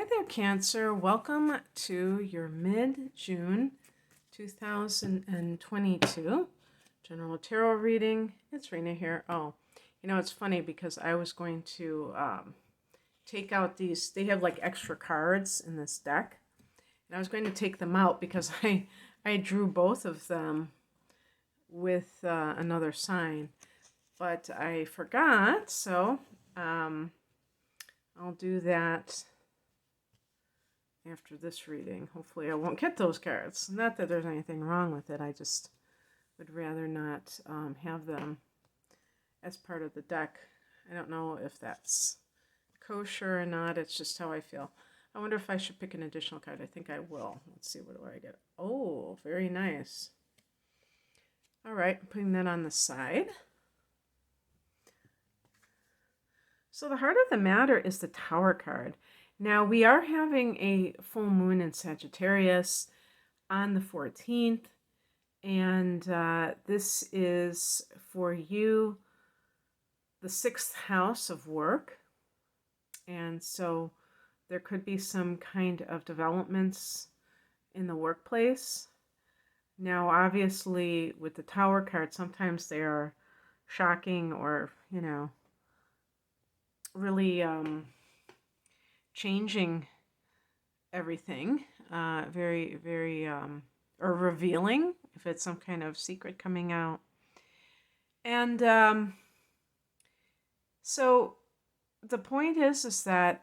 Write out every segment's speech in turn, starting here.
Hi there, Cancer. Welcome to your mid-June 2022 general tarot reading. It's Rena here. Oh, it's funny because I was going to take out these. They have like extra cards in this deck, and I was going to take them out because I drew both of them with another sign, but I forgot. So I'll do that after this reading. Hopefully I won't get those cards. Not that there's anything wrong with it. I just would rather not have them as part of the deck. I don't know if that's kosher or not. It's just how I feel. I wonder if I should pick an additional card. I think I will. Let's see, what do I get? Oh, very nice. All right, putting that on the side. So the heart of the matter is the Tower card. Now, we are having a full moon in Sagittarius on the 14th, and this is for you, the 6th house of work. And so there could be some kind of developments in the workplace. Now, obviously, with the Tower card, sometimes they are shocking or, really changing everything, very, very, or revealing if it's some kind of secret coming out. And so the point is that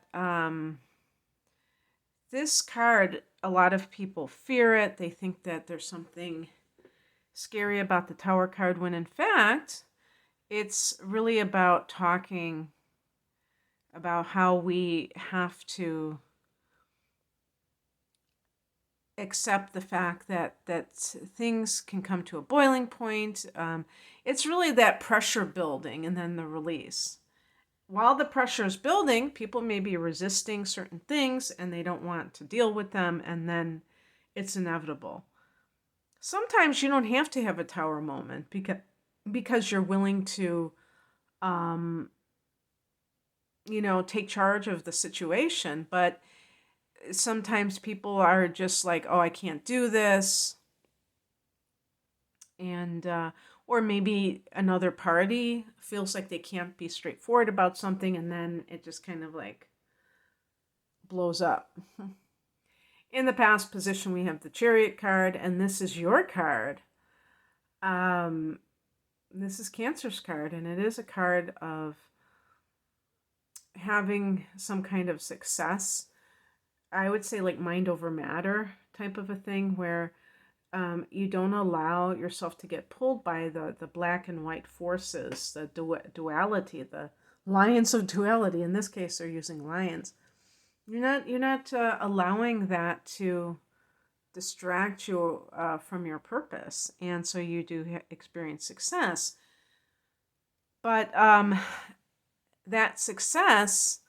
this card, a lot of people fear it. They think that there's something scary about the Tower card, when in fact, it's really about talking about how we have to accept the fact that things can come to a boiling point. It's really that pressure building and then the release. While the pressure is building, people may be resisting certain things and they don't want to deal with them, and then it's inevitable. Sometimes you don't have to have a Tower moment because you're willing to take charge of the situation. But sometimes people are just like, oh, I can't do this. And, or maybe another party feels like they can't be straightforward about something, and then it just kind of like blows up. In the past position, we have the Chariot card, and this is your card. This is Cancer's card, and it is a card of having some kind of success. I would say like mind over matter type of a thing, where you don't allow yourself to get pulled by the black and white forces, the duality, the lions of duality. In this case, they're using lions. You're not allowing that to distract you from your purpose, and so you do experience success. But that success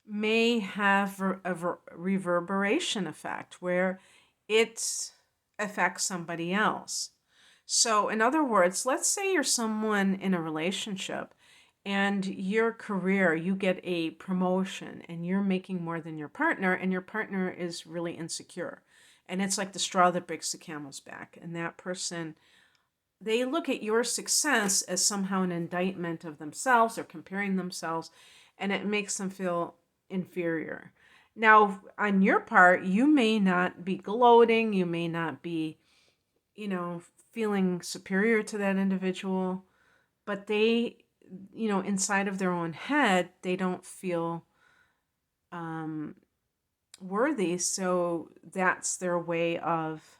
may have a reverberation effect where it affects somebody else. So in other words, let's say you're someone in a relationship and your career, you get a promotion and you're making more than your partner, and your partner is really insecure. And it's like the straw that breaks the camel's back. And that person, they look at your success as somehow an indictment of themselves or comparing themselves, and it makes them feel inferior. Now, on your part, you may not be gloating, you may not be, feeling superior to that individual, but they, inside of their own head, they don't feel worthy, so that's their way of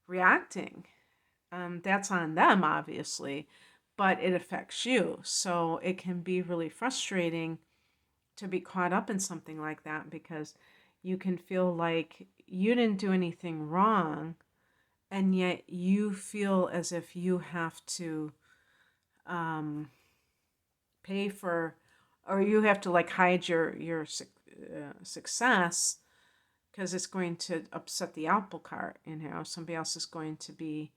reacting. That's on them, obviously, but it affects you. So it can be really frustrating to be caught up in something like that, because you can feel like you didn't do anything wrong, and yet you feel as if you have to pay for, or you have to like hide your success, because it's going to upset the apple cart. Somebody else is going to be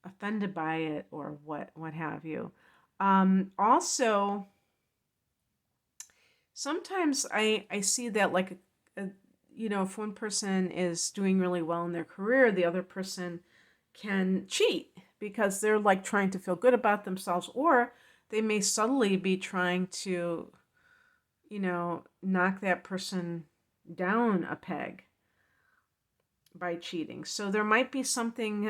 offended by it, or what have you. Also, sometimes I see that like if one person is doing really well in their career, the other person can cheat because they're like trying to feel good about themselves, or they may subtly be trying to, knock that person down a peg by cheating. So there might be something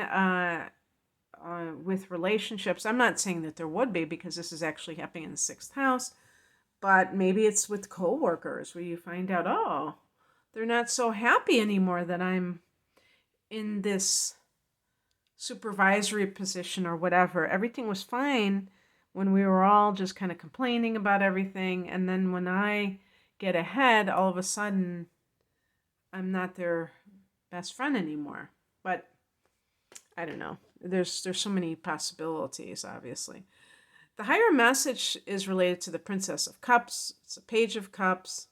with relationships. I'm not saying that there would be, because this is actually happening in the sixth house, but maybe it's with coworkers where you find out, oh, they're not so happy anymore that I'm in this supervisory position or whatever. Everything was fine when we were all just kind of complaining about everything. And then when I get ahead, all of a sudden, I'm not their best friend anymore. But I don't know. There's so many possibilities, obviously. The higher message is related to the Princess of Cups. It's a Page of Cups.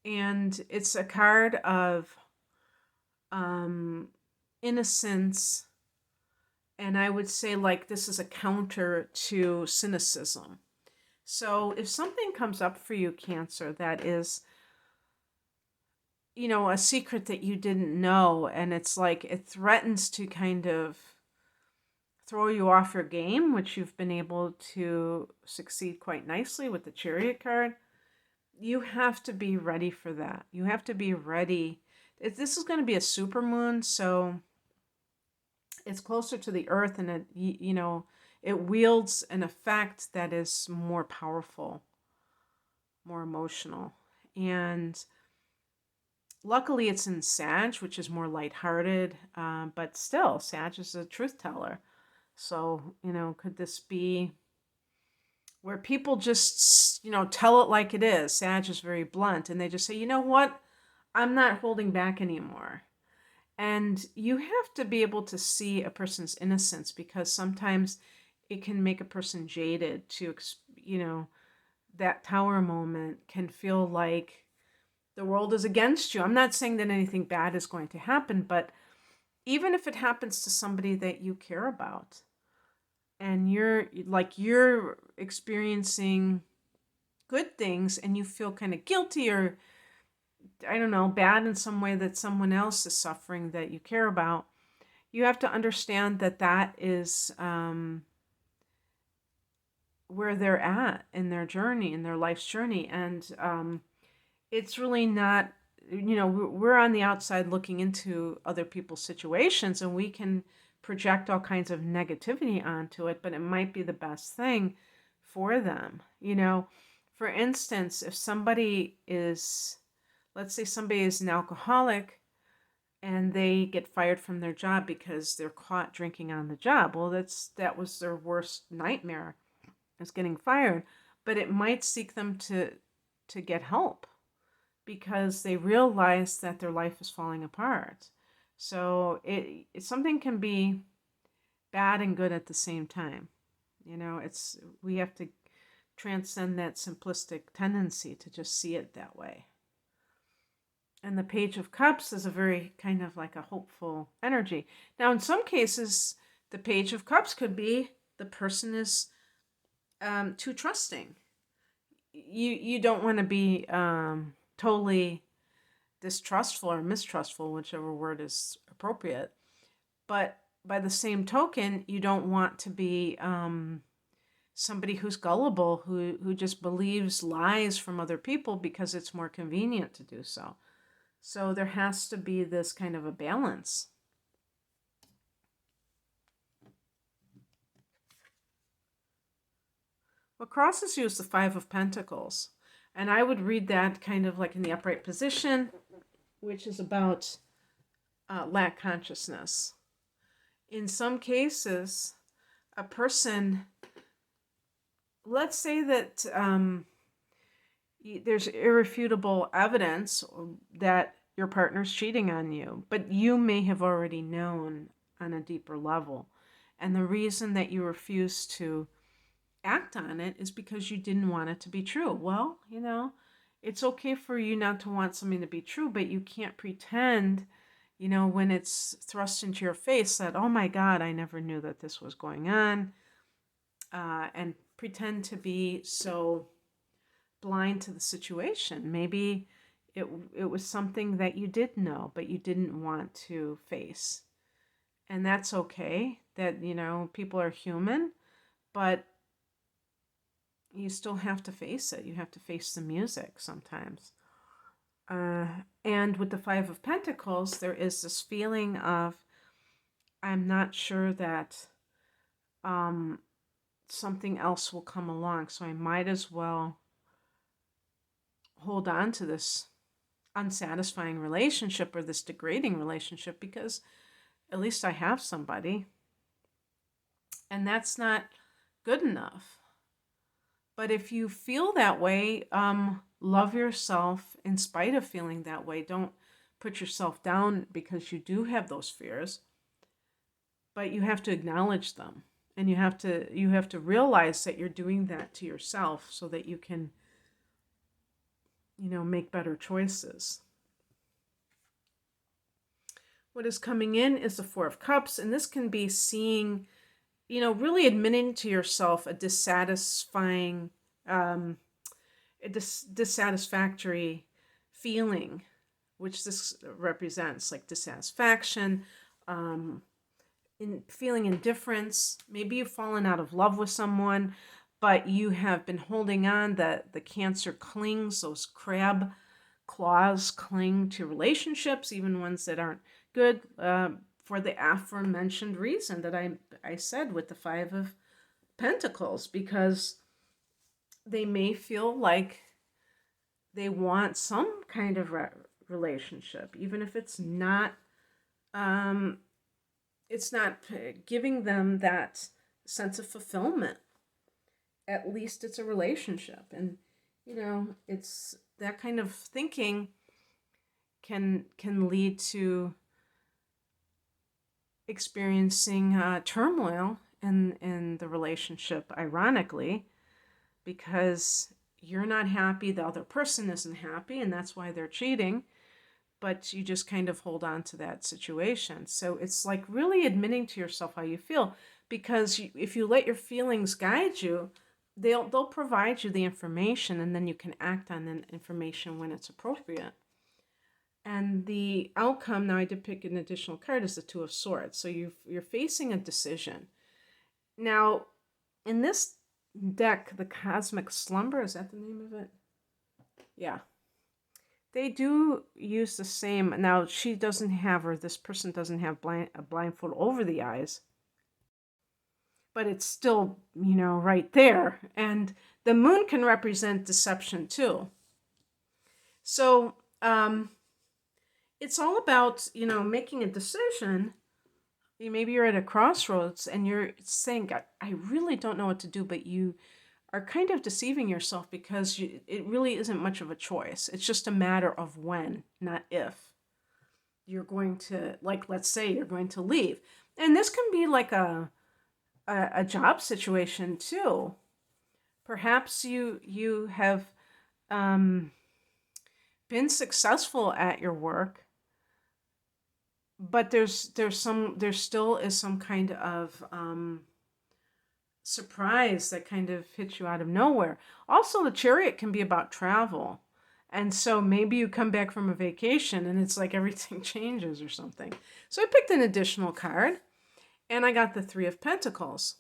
And it's a card of innocence. And I would say, like, this is a counter to cynicism. So if something comes up for you, Cancer, that is, a secret that you didn't know, and it's like it threatens to kind of throw you off your game, which you've been able to succeed quite nicely with the Chariot card, you have to be ready for that. You have to be ready. This is going to be a supermoon, so it's closer to the earth, and it wields an effect that is more powerful, more emotional. And luckily it's in Sag, which is more lighthearted, but still, Sag is a truth teller. So, could this be where people just, tell it like it is? Sag is very blunt, and they just say, you know what? I'm not holding back anymore. And you have to be able to see a person's innocence, because sometimes it can make a person jaded to, that tower moment can feel like the world is against you. I'm not saying that anything bad is going to happen, but even if it happens to somebody that you care about, and you're experiencing good things and you feel kind of guilty, or I don't know, bad in some way that someone else is suffering that you care about, you have to understand that that is where they're at in their journey, in their life's journey. And it's really not, we're on the outside looking into other people's situations, and we can project all kinds of negativity onto it, but it might be the best thing for them. For instance, if somebody is, let's say somebody is an alcoholic and they get fired from their job because they're caught drinking on the job. Well, that was their worst nightmare, is getting fired. But it might seek them to get help, because they realize that their life is falling apart. So something can be bad and good at the same time. We have to transcend that simplistic tendency to just see it that way. And the Page of Cups is a very kind of like a hopeful energy. Now, in some cases, the Page of Cups could be the person is too trusting. You don't want to be totally distrustful or mistrustful, whichever word is appropriate. But by the same token, you don't want to be somebody who's gullible, who just believes lies from other people because it's more convenient to do so. So there has to be this kind of a balance. What crosses you is the Five of Pentacles. And I would read that kind of like in the upright position, which is about lack consciousness. In some cases, a person, let's say that there's irrefutable evidence that your partner's cheating on you, but you may have already known on a deeper level. And the reason that you refuse to act on it is because you didn't want it to be true. Well, it's okay for you not to want something to be true, but you can't pretend, when it's thrust into your face that, oh my God, I never knew that this was going on, and pretend to be so blind to the situation. Maybe It, it was something that you did know, but you didn't want to face. And that's okay. That, people are human, but you still have to face it. You have to face the music sometimes. Uh, and with the Five of Pentacles, there is this feeling of, I'm not sure that something else will come along, so I might as well hold on to this unsatisfying relationship or this degrading relationship because at least I have somebody. And that's not good enough. But if you feel that way, love yourself in spite of feeling that way. Don't put yourself down because you do have those fears. But you have to acknowledge them. And you have to realize that you're doing that to yourself so that you can, make better choices. What is coming in is the Four of Cups, and this can be seeing, really admitting to yourself a dissatisfying, dissatisfactory feeling, which this represents, like dissatisfaction, in feeling indifference. Maybe you've fallen out of love with someone, but you have been holding on. The Cancer clings, those crab claws cling to relationships, even ones that aren't good, for the aforementioned reason that I said with the Five of Pentacles, because they may feel like they want some kind of relationship, even if it's not giving them that sense of fulfillment. At least it's a relationship. And, it's that kind of thinking can lead to experiencing turmoil in the relationship, ironically, because you're not happy, the other person isn't happy, and that's why they're cheating, but you just kind of hold on to that situation. So it's like really admitting to yourself how you feel, because if you let your feelings guide you, they'll provide you the information, and then you can act on the information when it's appropriate. And the outcome, now I did pick an additional card, is the Two of Swords. So you're facing a decision. Now, in this deck, the Cosmic Slumber, is that the name of it? Yeah. They do use the same. Now, she doesn't have, or this person doesn't have a blindfold over the eyes. But it's still, right there. And the moon can represent deception too. So, it's all about, making a decision. Maybe you're at a crossroads and you're saying, I really don't know what to do, but you are kind of deceiving yourself because it really isn't much of a choice. It's just a matter of when, not if. You're going to, like, let's say you're going to leave. And this can be like a job situation too. Perhaps you have been successful at your work, but there still is some kind of surprise that kind of hits you out of nowhere. Also, the Chariot can be about travel. And so maybe you come back from a vacation and it's like everything changes or something. So I picked an additional card and I got the Three of Pentacles.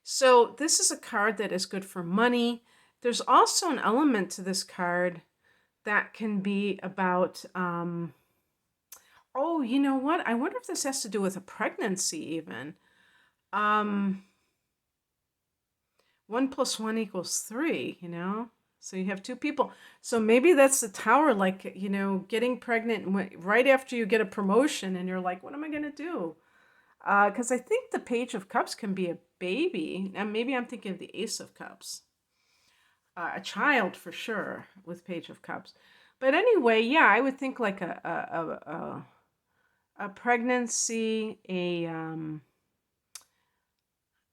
So this is a card that is good for money. There's also an element to this card that can be about, oh, you know what? I wonder if this has to do with a pregnancy even. 1 + 1 = 3, So you have two people. So maybe that's the Tower, like, getting pregnant right after you get a promotion and you're like, what am I going to do? Because I think the Page of Cups can be a baby. And maybe I'm thinking of the Ace of Cups. A child for sure with Page of Cups. But anyway, yeah, I would think like a pregnancy,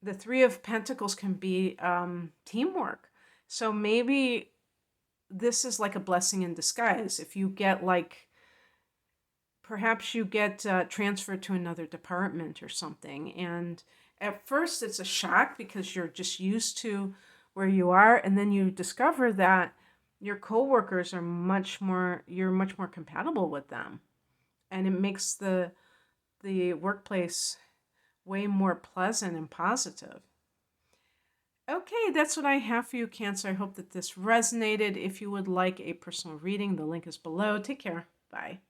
the Three of Pentacles can be teamwork. So maybe this is like a blessing in disguise. If you get perhaps you get transferred to another department or something. And at first it's a shock because you're just used to where you are. And then you discover that Your coworkers are you're much more compatible with them. And it makes the workplace way more pleasant and positive. Okay, that's what I have for you, Cancer. I hope that this resonated. If you would like a personal reading, the link is below. Take care. Bye.